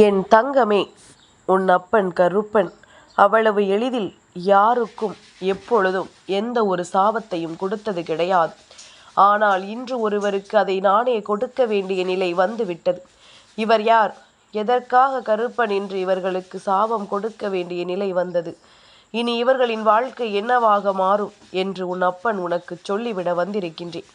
என் தங்கமே, உன் அப்பன் கருப்பன் அவ்வளவு எளிதில் யாருக்கும் எப்பொழுதும் எந்த ஒரு சாபத்தையும் கொடுத்தது கிடையாது. ஆனால் இன்று ஒருவருக்கு அதை நானே கொடுக்க வேண்டிய நிலை வந்துவிட்டது. இவர் யார்? எதற்காக கருப்பன் என்று இவர்களுக்கு சாபம் கொடுக்க வேண்டிய நிலை வந்தது? இனி இவர்களின் வாழ்க்கை என்னவாக மாறும் என்று உன் அப்பன் உனக்கு சொல்லிவிட வந்திருக்கின்றேன்.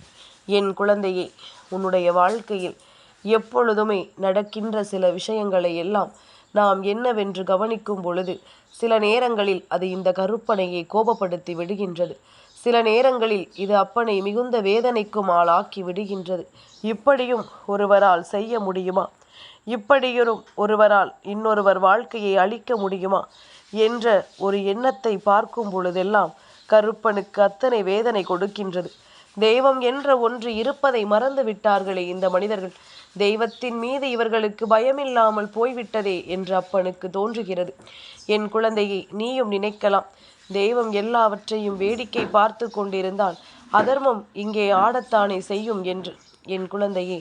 என் குழந்தையே, உன்னுடைய வாழ்க்கையில் எப்பொழுதுமே நடக்கின்ற சில விஷயங்களை எல்லாம் நாம் என்னவென்று கவனிக்கும் பொழுது சில நேரங்களில் அது இந்த கருப்பனையை கோபப்படுத்தி விடுகின்றது. சில நேரங்களில் இது அப்பனை மிகுந்த வேதனைக்கும் ஆளாக்கி விடுகின்றது. இப்படியும் ஒருவரால் செய்ய முடியுமா? இப்படியும் ஒருவரால் இன்னொருவர் வாழ்க்கையை அழிக்க முடியுமா என்ற ஒரு எண்ணத்தை பார்க்கும் பொழுதெல்லாம் கருப்பனுக்கு அத்தனை வேதனை கொடுக்கின்றது. தெய்வம் என்ற ஒன்று இருப்பதை மறந்து விட்டார்களே இந்த மனிதர்கள். தெய்வத்தின் மீது இவர்களுக்கு பயமில்லாமல் போய்விட்டதே என்று அப்பனுக்கு தோன்றுகிறது. என் குழந்தையை, நீயும் நினைக்கலாம், தெய்வம் எல்லாவற்றையும் வேடிக்கை பார்த்து கொண்டிருந்தால் அதர்மம் இங்கே ஆடத்தானே செய்யும் என்று. என் குழந்தையே,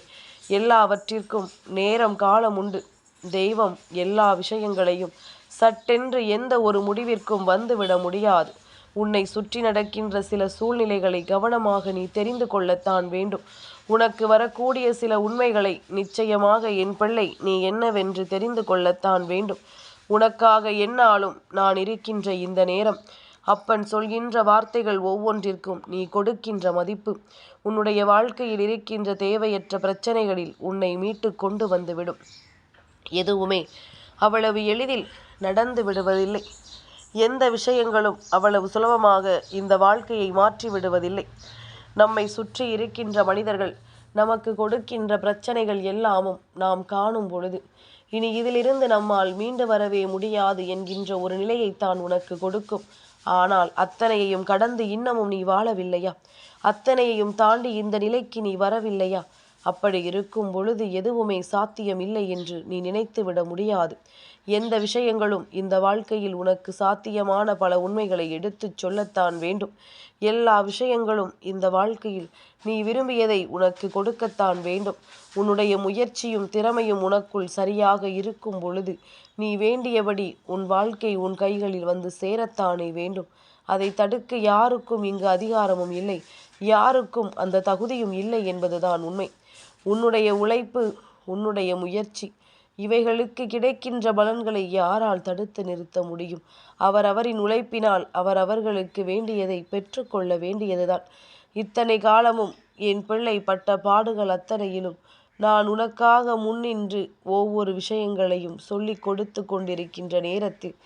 எல்லாவற்றிற்கும் நேரம் காலம் உண்டு. தெய்வம் எல்லா விஷயங்களையும் சட்டென்று எந்த ஒரு முடிவிற்கும் வந்துவிட முடியாது. உன்னை சுற்றி நடக்கின்ற சில சூழ்நிலைகளை கவனமாக நீ தெரிந்து கொள்ளத்தான் வேண்டும். உனக்கு வரக்கூடிய சில உண்மைகளை நிச்சயமாக என் பிள்ளை நீ என்னவென்று தெரிந்து கொள்ளத்தான் வேண்டும். உனக்காக என்னாலும் நான் இருக்கின்ற இந்த நேரம், அப்பன் சொல்கின்ற வார்த்தைகள் ஒவ்வொன்றிற்கும் நீ கொடுக்கின்ற மதிப்பு உன்னுடைய வாழ்க்கையில் இருக்கின்ற தேவையற்ற பிரச்சனைகளில் உன்னை மீட்டு கொண்டு வந்துவிடும். எதுவுமே அவ்வளவு எளிதில் நடந்து விடுவதில்லை. எந்த விஷயங்களும் அவ்வளவு சுலபமாக இந்த வாழ்க்கையை மாற்றி விடுவதில்லை. நம்மை சுற்றி இருக்கின்ற மனிதர்கள் நமக்கு கொடுக்கின்ற பிரச்சனைகள் எல்லாமும் நாம் காணும் பொழுது இனி இதிலிருந்து நம்மால் மீண்டு வரவே முடியாது என்கின்ற ஒரு நிலையைத்தான் உனக்கு கொடுக்கும். ஆனால் அத்தனையையும் கடந்து இன்னமும் நீ வாழவில்லையா? அத்தனையையும் தாண்டி இந்த நிலைக்கு நீ வரவில்லையா? அப்படி இருக்கும் பொழுது எதுவுமே சாத்தியம் இல்லை என்று நீ நினைத்து விட முடியாது. எந்த விஷயங்களும் இந்த வாழ்க்கையில் உனக்கு சாத்தியமான பல உண்மைகளை எடுத்துச் சொல்லத்தான் வேண்டும். எல்லா விஷயங்களும் இந்த வாழ்க்கையில் நீ விரும்பியதை உனக்கு கொடுக்கத்தான் வேண்டும். உன்னுடைய முயற்சியும் திறமையும் உனக்குள் சரியாக இருக்கும் பொழுது நீ வேண்டியபடி உன் வாழ்க்கை உன் கைகளில் வந்து சேரத்தானே வேண்டும். அதை தடுக்க யாருக்கும் இங்கு அதிகாரமும் இல்லை, யாருக்கும் அந்த தகுதியும் இல்லை என்பதுதான் உண்மை. உன்னுடைய உழைப்பு, உன்னுடைய முயற்சி, இவைகளுக்கு கிடைக்கின்ற பலன்களை யாரால் தடுத்து நிறுத்த முடியும்? அவரவரின் உழைப்பினால் அவரவர்களுக்கு வேண்டியதை பெற்றுக்கொள்ள வேண்டியதுதான். இத்தனை காலமும் என் பிள்ளை பட்ட பாடுகள் அத்தனையிலும் நான் உனக்காக முன்னின்று ஒவ்வொரு விஷயங்களையும் சொல்லி கொடுத்து கொண்டிருக்கின்ற நேரத்தில்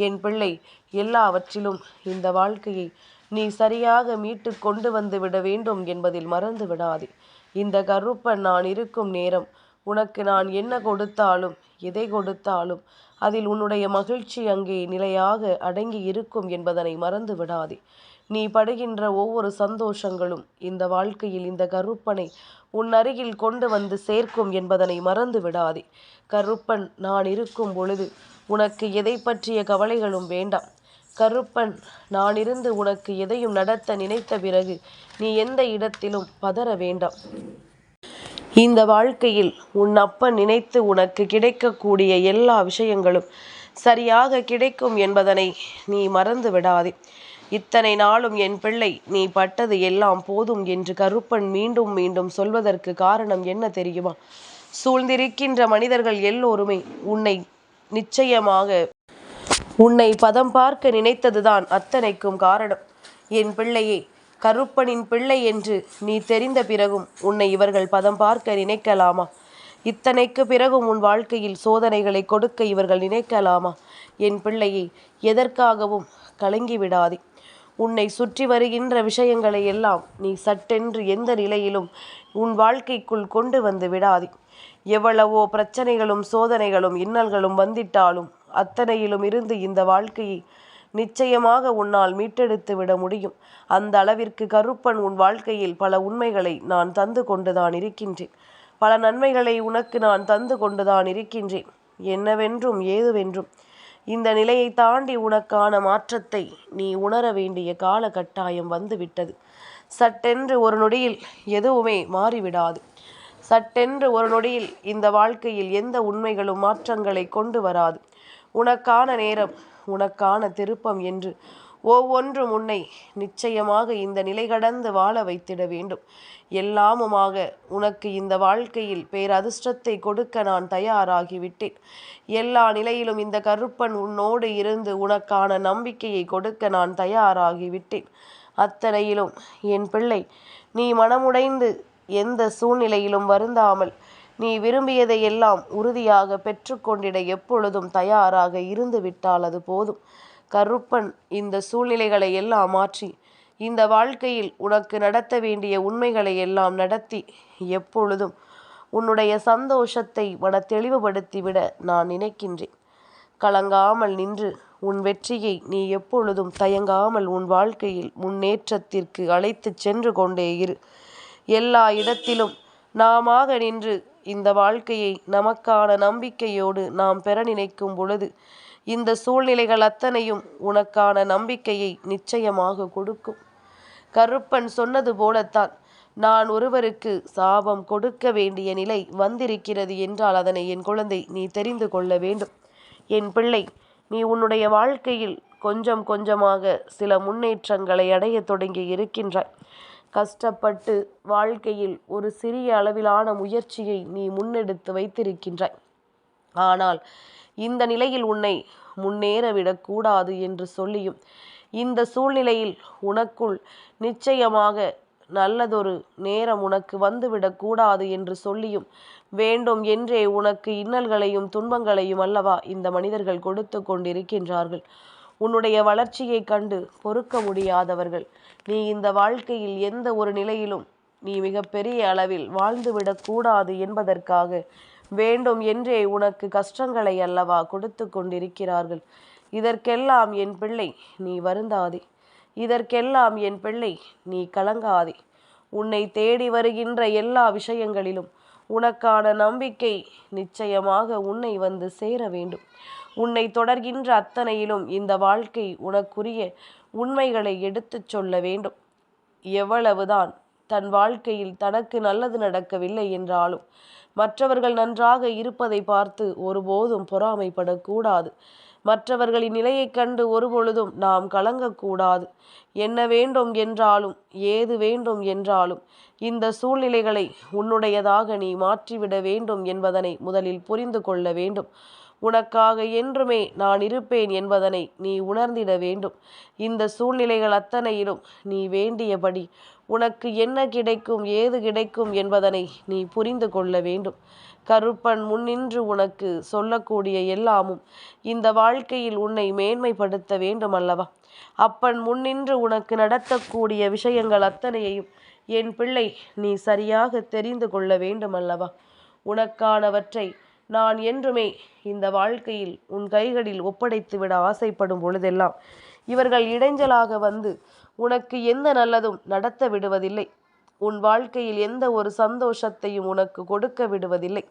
என் பிள்ளை, எல்லாவற்றிலும் இந்த வாழ்க்கையை நீ சரியாக மீட்டு கொண்டு வந்து விட வேண்டும் என்பதில் மறந்து விடாதே. இந்த கருப்பன் நான் இருக்கும் நேரம் உனக்கு நான் என்ன கொடுத்தாலும் எதை கொடுத்தாலும் அதில் உன்னுடைய மகிழ்ச்சி அங்கே நிலையாக அடங்கி இருக்கும் என்பதனை மறந்து விடாதே. நீ படுகின்ற ஒவ்வொரு சந்தோஷங்களும் இந்த வாழ்க்கையில் இந்த கருப்பனை உன் அருகில் கொண்டு வந்து சேர்க்கும் என்பதனை மறந்து விடாதே. கருப்பன் நான் இருக்கும் பொழுது உனக்கு எதை பற்றிய கவலைகளும் வேண்டாம். கருப்பன் நான் இருந்து உனக்கு எதையும் நடத்த நினைத்த பிறகு நீ எந்த இடத்திலும் பதற வேண்டாம். இந்த வாழ்க்கையில் உன் அப்பன் நினைத்து உனக்கு கிடைக்கக்கூடிய எல்லா விஷயங்களும் சரியாக கிடைக்கும் என்பதனை நீ மறந்து விடாதே. இத்தனை நாளும் என் பிள்ளை நீ பட்டது எல்லாம் போதும் என்று கருப்பன் மீண்டும் மீண்டும் சொல்வதற்கு காரணம் என்ன தெரியுமா? சூழ்ந்திருக்கின்ற மனிதர்கள் எல்லோருமே உன்னை பதம் பார்க்க நினைத்ததுதான் அத்தனைக்கும் காரணம். என் பிள்ளையே, கருப்பனின் பிள்ளை என்று நீ தெரிந்த பிறகும் உன்னை இவர்கள் பதம் பார்க்க நினைக்கலாமா? இத்தனைக்கு பிறகும் உன் வாழ்க்கையில் சோதனைகளை கொடுக்க இவர்கள் நினைக்கலாமா? என் பிள்ளையை, எதற்காகவும் கலங்கி விடாதே. உன்னை சுற்றி வருகின்ற விஷயங்களை எல்லாம் நீ சட்டென்று எந்த நிலையிலும் உன் வாழ்க்கைக்குள் கொண்டு வந்து விடாதே. எவ்வளவோ பிரச்சனைகளும் சோதனைகளும் இன்னல்களும் வந்திட்டாலும் அத்தனையிலும் இருந்து இந்த வாழ்க்கையை நிச்சயமாக உன்னால் மீட்டெடுத்து விட முடியும். அந்த அளவிற்கு கருப்பன் உன் வாழ்க்கையில் பல உண்மைகளை நான் தந்து கொண்டுதான் இருக்கின்றேன். பல நன்மைகளை உனக்கு நான் தந்து கொண்டுதான் இருக்கின்றேன். என்னவென்றும் ஏதுவென்றும் இந்த நிலையை தாண்டி உனக்கான மாற்றத்தை நீ உணர வேண்டிய கால கட்டாயம் வந்துவிட்டது. சட்டென்று ஒரு நொடியில் எதுவுமே மாறிவிடாது. சட்டென்று ஒரு நொடியில் இந்த வாழ்க்கையில் எந்த உண்மைகளும் மாற்றங்களை கொண்டு வராது. உனக்கான நேரம், உனக்கான திருப்பம் என்று ஒவ்வொன்றும் உன்னை நிச்சயமாக இந்த நிலை கடந்து வாழ வைத்திட வேண்டும். எல்லாமுமாக உனக்கு இந்த வாழ்க்கையில் பேரதிர்ஷ்டத்தை கொடுக்க நான் தயாராகிவிட்டேன். எல்லா நிலையிலும் இந்த கருப்பன் உன்னோடு இருந்து உனக்கான நம்பிக்கையை கொடுக்க நான் தயாராகிவிட்டேன். அத்தனையிலும் என் பிள்ளை, நீ மனமுடைந்து எந்த சூழ்நிலையிலும் வருந்தாமல் நீ விரும்பியதை எல்லாம் உறுதியாக பெற்றுக்கொண்டிட எப்பொழுதும் தயாராக இருந்து விட்டால் அது போதும். கருப்பன் இந்த சூழ்நிலைகளை எல்லாம் மாற்றி இந்த வாழ்க்கையில் உனக்கு நடத்த வேண்டிய உண்மைகளை எல்லாம் நடத்தி எப்பொழுதும் உன்னுடைய சந்தோஷத்தை மன தெளிவுபடுத்திவிட நான் நினைக்கின்றேன். கலங்காமல் நின்று உன் வெற்றியை நீ எப்பொழுதும் தயங்காமல் உன் வாழ்க்கையில் முன்னேற்றத்திற்கு அழைத்து சென்று கொண்டே இரு. எல்லா இடத்திலும் நாமாக நின்று இந்த வாழ்க்கையை நமக்கான நம்பிக்கையோடு நாம் பெற நினைக்கும் பொழுது இந்த சூழ்நிலைகள் அத்தனையும் உனக்கான நம்பிக்கையை நிச்சயமாக கொடுக்கும். கருப்பன் சொன்னது போலத்தான், நான் ஒருவருக்கு சாபம் கொடுக்க வேண்டிய நிலை வந்திருக்கிறது என்றால் அதனை என் குழந்தை நீ தெரிந்து கொள்ள வேண்டும். என் பிள்ளை, நீ உன்னுடைய வாழ்க்கையில் கொஞ்சம் கொஞ்சமாக சில முன்னேற்றங்களை அடைய தொடங்கி இருக்கின்றாய். கஷ்டப்பட்டு வாழ்க்கையில் ஒரு சிறிய அளவிலான முயற்சியை நீ முன்னெடுத்து வைத்திருக்கின்றாய். ஆனால் இந்த நிலையில் உன்னை முன்னேற விடக்கூடாது என்று சொல்லியும் இந்த சூழ்நிலையில் உனக்குள் நிச்சயமாக நல்லதொரு நேரம் உனக்கு வந்துவிடக்கூடாது என்று சொல்லியும் வேண்டும் என்றே உனக்கு இன்னல்களையும் துன்பங்களையும் அல்லவா இந்த மனிதர்கள் கொடுத்து கொண்டிருக்கின்றார்கள். உன்னுடைய வளர்ச்சியை கண்டு பொறுக்க முடியாதவர்கள். நீ இந்த வாழ்க்கையில் எந்த ஒரு நிலையிலும் நீ மிகப்பெரிய அளவில் வாழ்ந்துவிடக்கூடாது என்பதற்காக வேண்டும் என்றே உனக்கு கஷ்டங்களை அல்லவா கொடுத்து கொண்டிருக்கிறார்கள். இதற்கெல்லாம் என் பிள்ளை நீ வருந்தாதே. இதற்கெல்லாம் என் பிள்ளை நீ கலங்காதே. உன்னை தேடி வருகின்ற எல்லா விஷயங்களிலும் உனக்கான நம்பிக்கை நிச்சயமாக உன்னை வந்து சேர வேண்டும். உன்னை தொடர்கின்ற அத்தனையிலும் இந்த வாழ்க்கை உனக்குரிய உண்மைகளை எடுத்துச் சொல்ல வேண்டும். எவ்வளவுதான் தன் வாழ்க்கையில் தனக்கு நல்லது நடக்கவில்லை என்றாலும் மற்றவர்கள் நன்றாக இருப்பதை பார்த்து ஒருபோதும் பொறாமைப்படக்கூடாது. மற்றவர்களின் நிலையைக் கண்டு ஒருபொழுதும் நாம் கலங்கக்கூடாது. என்ன வேண்டும் என்றாலும் ஏது வேண்டும் என்றாலும் இந்த சூழ்நிலைகளை உன்னுடையதாக நீ மாற்றிவிட வேண்டும் என்பதனை முதலில் புரிந்து கொள்ள வேண்டும். உனக்காக என்றுமே நான் இருப்பேன் என்பதனை நீ உணர்ந்திட வேண்டும். இந்த சூழ்நிலைகள் அத்தனையிலும் நீ வேண்டியபடி உனக்கு என்ன கிடைக்கும், ஏது கிடைக்கும் என்பதனை நீ புரிந்து கொள்ள வேண்டும். கருப்பன் முன்னின்று உனக்கு சொல்லக்கூடிய எல்லாமும் இந்த வாழ்க்கையில் உன்னை மேன்மைப்படுத்த வேண்டும் அல்லவா? அப்பன் முன்னின்று உனக்கு நடத்தக்கூடிய விஷயங்கள் அத்தனையையும் என் பிள்ளை நீ சரியாக தெரிந்து கொள்ள வேண்டும் அல்லவா? உனக்கானவற்றை நான் என்றுமே இந்த வாழ்க்கையில் உன் கைகளில் ஒப்படைத்துவிட ஆசைப்படும் பொழுதெல்லாம் இவர்கள் இடைஞ்சலாக வந்து உனக்கு எந்த நல்லதும் நடத்த விடுவதில்லை. உன் வாழ்க்கையில் எந்த ஒரு சந்தோஷத்தையும் உனக்கு கொடுக்க விடுவதில்லை.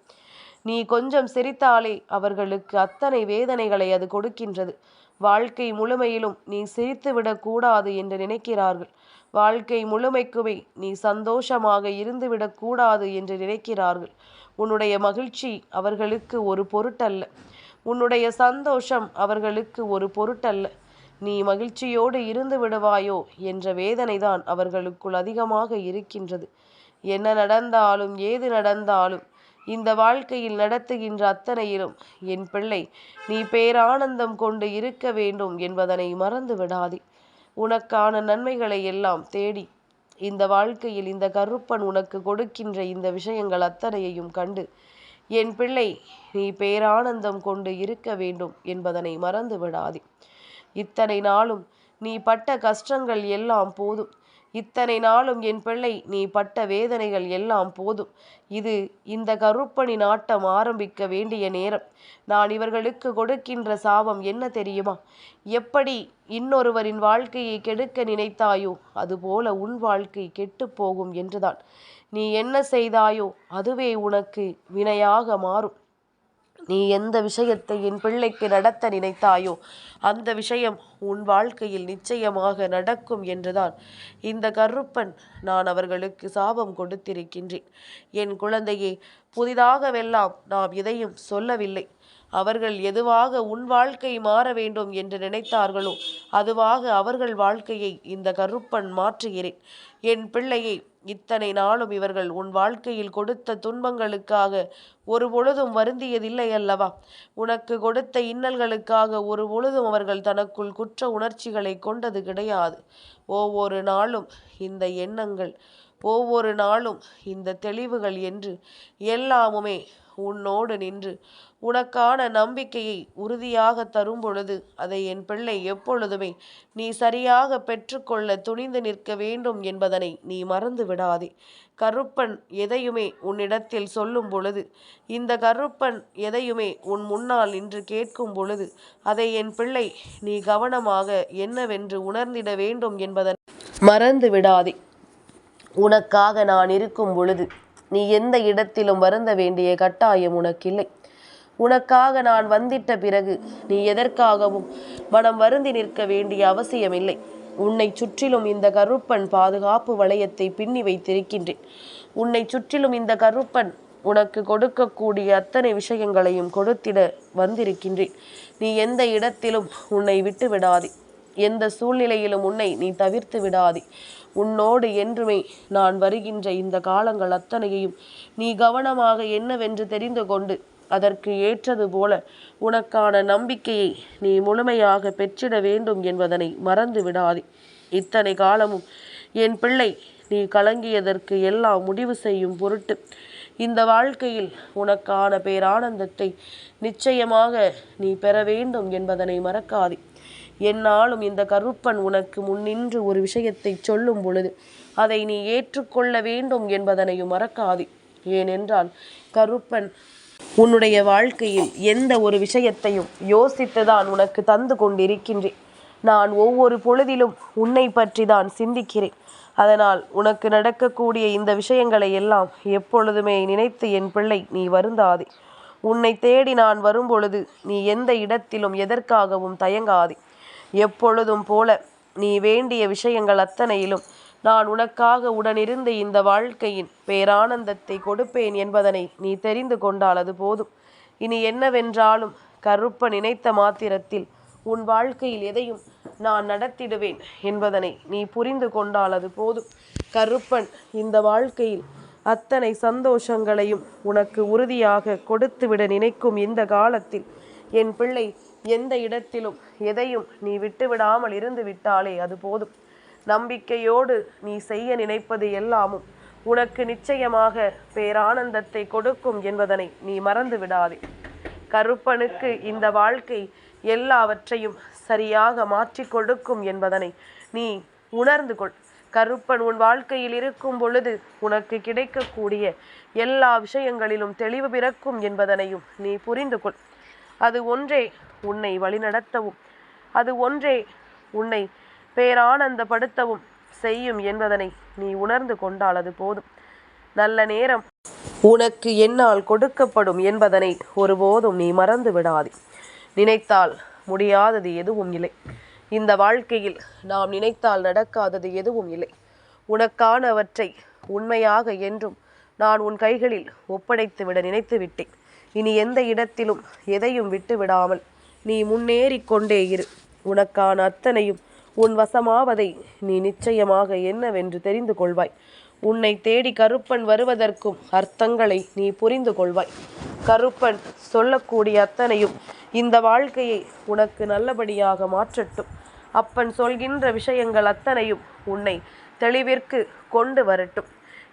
நீ கொஞ்சம் சிரித்தாலே அவர்களுக்கு அத்தனை வேதனைகளை அது கொடுக்கின்றது. வாழ்க்கை முழுமையிலும் நீ சிரித்து விடக்கூடாது என்று நினைக்கிறார்கள். வாழ்க்கை முழுமைக்குமே நீ சந்தோஷமாக இருந்துவிடக்கூடாது என்று நினைக்கிறார்கள். உன்னுடைய மகிழ்ச்சி அவர்களுக்கு ஒரு பொருட்டல்ல. உன்னுடைய சந்தோஷம் அவர்களுக்கு ஒரு பொருட்டல்ல. நீ மகிழ்ச்சியோடு இருந்து விடுவாயோ என்ற வேதனைதான் அவர்களுக்குள் அதிகமாக இருக்கின்றது. என்ன நடந்தாலும் ஏது நடந்தாலும் இந்த வாழ்க்கையில் நடத்துகின்ற அத்தனையிலும் என் பிள்ளை நீ பேரானந்தம் கொண்டு இருக்க வேண்டும் என்பதனை மறந்து விடாதே. உனக்கான நன்மைகளை எல்லாம் தேடி இந்த வாழ்க்கையில் இந்த கருப்பன் உனக்கு கொடுக்கின்ற இந்த விஷயங்கள் அத்தனையையும் கண்டு என் பிள்ளை நீ பேரானந்தம் கொண்டு இருக்க வேண்டும் என்பதனை மறந்து விடாதே. இத்தனை நாளும் நீ பட்ட கஷ்டங்கள் எல்லாம் போதும். இத்தனை நாளும் என் பிள்ளை நீ பட்ட வேதனைகள் எல்லாம் போதும். இது இந்த கருப்பனின் ஆட்டம் ஆரம்பிக்க வேண்டிய நேரம். நான் இவர்களுக்கு கொடுக்கின்ற சாபம் என்ன தெரியுமா? எப்படி இன்னொருவரின் வாழ்க்கையை கெடுக்க நினைத்தாயோ அதுபோல உன் வாழ்க்கை கெட்டு போகும் என்றுதான். நீ என்ன செய்தாயோ அதுவே உனக்கு வினையாக மாறும். நீ எந்த விஷயத்தை என் பிள்ளைக்கு நடத்த நினைத்தாயோ அந்த விஷயம் உன் வாழ்க்கையில் நிச்சயமாக நடக்கும் என்றுதான் இந்த கருப்பன் நான் அவர்களுக்கு சாபம் கொடுத்திருக்கின்றேன். என் குழந்தையே, புதிதாகவெல்லாம் நாம் எதையும் சொல்லவில்லை. அவர்கள் எதுவாக உன் வாழ்க்கை மாற வேண்டும் என்று நினைத்தார்களோ அதுவாக அவர்கள் வாழ்க்கையை இந்த கருப்பன் மாற்றுகிறேன். என் பிள்ளையை, இத்தனை நாளும் இவர்கள் உன் வாழ்க்கையில் கொடுத்த துன்பங்களுக்காக ஒரு பொழுதும் வருந்தியதில்லை அல்லவா? உனக்கு கொடுத்த இன்னல்களுக்காக ஒரு பொழுதும் அவர்கள் தனக்குள் குற்ற உணர்ச்சிகளை கொண்டது கிடையாது. ஒவ்வொரு நாளும் இந்த எண்ணங்கள், ஒவ்வொரு நாளும் இந்த தெளிவுகள் என்று எல்லாமுமே உன்னோடு நின்று உனக்கான நம்பிக்கையை உறுதியாக தரும் பொழுது அதை என் பிள்ளை எப்பொழுதுமே நீ சரியாக பெற்றுக்கொள்ள துணிந்து நிற்க வேண்டும் என்பதனை நீ மறந்து விடாதே. கருப்பன் எதையுமே உன்னிடத்தில் சொல்லும் பொழுது, இந்த கருப்பன் எதையுமே உன் முன்னால் நின்று கேட்கும் பொழுது அதை என் பிள்ளை நீ கவனமாக என்னவென்று உணர்ந்திட வேண்டும் என்பதனை மறந்து விடாதே. உனக்காக நான் இருக்கும் பொழுது நீ எந்த இடத்திலும் வருந்த வேண்டிய கட்டாயம் உனக்கில்லை. உனக்காக நான் வந்திட்ட பிறகு நீ எதற்காகவும் மனம் வருந்தி நிற்க வேண்டிய அவசியமில்லை. உன்னை சுற்றிலும் இந்த கருப்பன் பாதுகாப்பு வளையத்தை பின்னி வைத்திருக்கின்றேன். உன்னை சுற்றிலும் இந்த கருப்பன் உனக்கு கொடுக்கக்கூடிய அத்தனை விஷயங்களையும் கொடுத்திட வந்திருக்கின்றேன். நீ எந்த இடத்திலும் உன்னை விட்டு விடாதே. எந்த சூழ்நிலையிலும் உன்னை நீ தவிர்த்து விடாதே. உன்னோடு என்றுமே நான் வருகின்ற இந்த காலங்கள் அத்தனையையும் நீ கவனமாக என்னவென்று தெரிந்து கொண்டு அதற்கு ஏற்றது போல உனக்கான நம்பிக்கையை நீ முழுமையாக பெற்றிட வேண்டும் என்பதனை மறந்து விடாதே. இத்தனை காலமும் என் பிள்ளை நீ கலங்கியதற்கு எல்லாம் முடிவு செய்யும் பொருட்டு இந்த வாழ்க்கையில் உனக்கான பேரானந்தத்தை நிச்சயமாக நீ பெற வேண்டும் என்பதனை மறக்காதே. என்னாலும் இந்த கருப்பன் உனக்கு முன்னின்று ஒரு விஷயத்தை சொல்லும் பொழுது அதை நீ ஏற்றுக்கொள்ள வேண்டும் என்பதனையும் மறக்காதே. ஏனென்றால் கருப்பன் உன்னுடைய வாழ்க்கையில் எந்த ஒரு விஷயத்தையும் யோசித்துதான் உனக்கு தந்து கொண்டிருக்கின்றேன். நான் ஒவ்வொரு பொழுதிலும் உன்னை பற்றி தான் சிந்திக்கிறேன். அதனால் உனக்கு நடக்கக்கூடிய இந்த விஷயங்களை எல்லாம் எப்பொழுதுமே நினைத்து என் பிள்ளை நீ வருந்தாதே. உன்னை தேடி நான் வரும்பொழுது நீ எந்த இடத்திலும் எதற்காகவும் தயங்காதே. எப்பொழுதும் போல நீ வேண்டிய விஷயங்கள் அத்தனையிலும் நான் உனக்காக உடனிருந்து இந்த வாழ்க்கையின் பேரானந்தத்தை கொடுப்பேன் என்பதனை நீ தெரிந்து கொண்டால் அது போதும். இனி என்னவென்றாலும் கருப்பன் நினைத்த மாத்திரத்தில் உன் வாழ்க்கையில் எதையும் நான் நடத்திடுவேன் என்பதனை நீ புரிந்து கொண்டால் அது போதும். கருப்பன் இந்த வாழ்க்கையில் அத்தனை சந்தோஷங்களையும் உனக்கு உறுதியாக கொடுத்துவிட நினைக்கும் இந்த காலத்தில் என் பிள்ளை எந்த இடத்திலும் எதையும் நீ விட்டுவிடாமல் இருந்து விட்டாலே அது போதும். நம்பிக்கையோடு நீ செய்ய நினைப்பது எல்லாமும் உனக்கு நிச்சயமாக பேரானந்தத்தை கொடுக்கும் என்பதனை நீ மறந்து விடாதே. கருப்பனுக்கு இந்த வாழ்க்கை எல்லாவற்றையும் சரியாக மாற்றி கொடுக்கும் என்பதனை நீ உணர்ந்து கொள். கருப்பன் உன் வாழ்க்கையில் இருக்கும் பொழுது உனக்கு கிடைக்கக்கூடிய எல்லா விஷயங்களிலும் தெளிவு பிறக்கும் என்பதனையும் நீ புரிந்து கொள். அது ஒன்றே உன்னை வழிநடத்தவும், அது ஒன்றே உன்னை பேரானந்தப்படுத்தவும் செய்யும் என்பதனை நீ உணர்ந்து கொண்டால் அது போதும். நல்ல நேரம் உனக்கு என்னால் கொடுக்கப்படும் என்பதனை ஒருபோதும் நீ மறந்து விடாதே. நினைத்தால் முடியாதது எதுவும் இல்லை. இந்த வாழ்க்கையில் நாம் நினைத்தால் நடக்காதது எதுவும் இல்லை. உனக்கானவற்றை உண்மையாக என்றும் நான் உன் கைகளில் ஒப்படைத்து விட நினைத்து விட்டேன். இனி எந்த இடத்திலும் எதையும் விட்டு விடாமல் நீ முன்னேறி கொண்டே இரு. உனக்கான அத்தனையும் உன் வசமாவதை நீ நிச்சயமாக என்னவென்று தெரிந்து கொள்வாய். உன்னை தேடி கருப்பன் வருவதற்கும் அர்த்தங்களை நீ புரிந்து கொள்வாய். கருப்பன் சொல்லக்கூடிய அத்தனையும் இந்த வாழ்க்கையை உனக்கு நல்லபடியாக மாற்றட்டும். அப்பன் சொல்கின்ற விஷயங்கள் அத்தனையும் உன்னை தெளிவிற்கு கொண்டு வரட்டும்.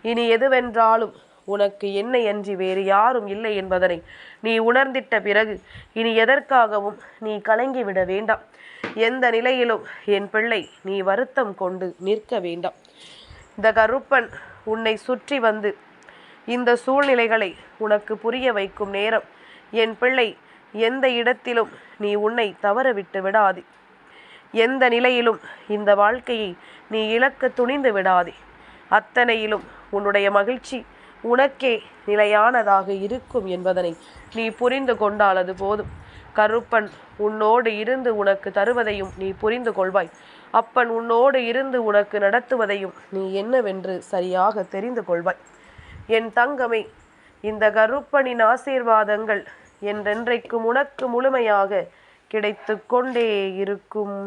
இனி எதுவென்றாலும் உனக்கு என்னை அன்றி வேறு யாரும் இல்லை என்பதனை நீ உணர்ந்திட்ட பிறகு இனி எதற்காகவும் நீ கலங்கிவிட வேண்டாம். எந்த நிலையிலும் என் பிள்ளை நீ வருத்தம் கொண்டு நிற்க வேண்டாம். இந்த கருப்பன் உன்னை சுற்றி வந்து இந்த சூழ்நிலைகளை உனக்கு புரிய வைக்கும் நேரம் என் பிள்ளை எந்த இடத்திலும் நீ உன்னை தவற விட்டு விடாதே. எந்த நிலையிலும் இந்த வாழ்க்கையை நீ இழக்க துணிந்து விடாதே. அத்தனையிலும் உன்னுடைய மகிழ்ச்சி, உனக்கே நிலையானதாக இருக்கும் என்பதனை நீ புரிந்து கொண்டால் அது போதும். கருப்பன் உன்னோடு இருந்து உனக்கு தருவதையும் நீ புரிந்து கொள்வாய். அப்பன் உன்னோடு இருந்து உனக்கு நடத்துவதையும் நீ என்னவென்று சரியாக தெரிந்து கொள்வாய். என் தங்கமே, இந்த கருப்பனின் ஆசீர்வாதங்கள் என்றென்றைக்கும் உனக்கு முழுமையாக கிடைத்து கொண்டே இருக்கும்.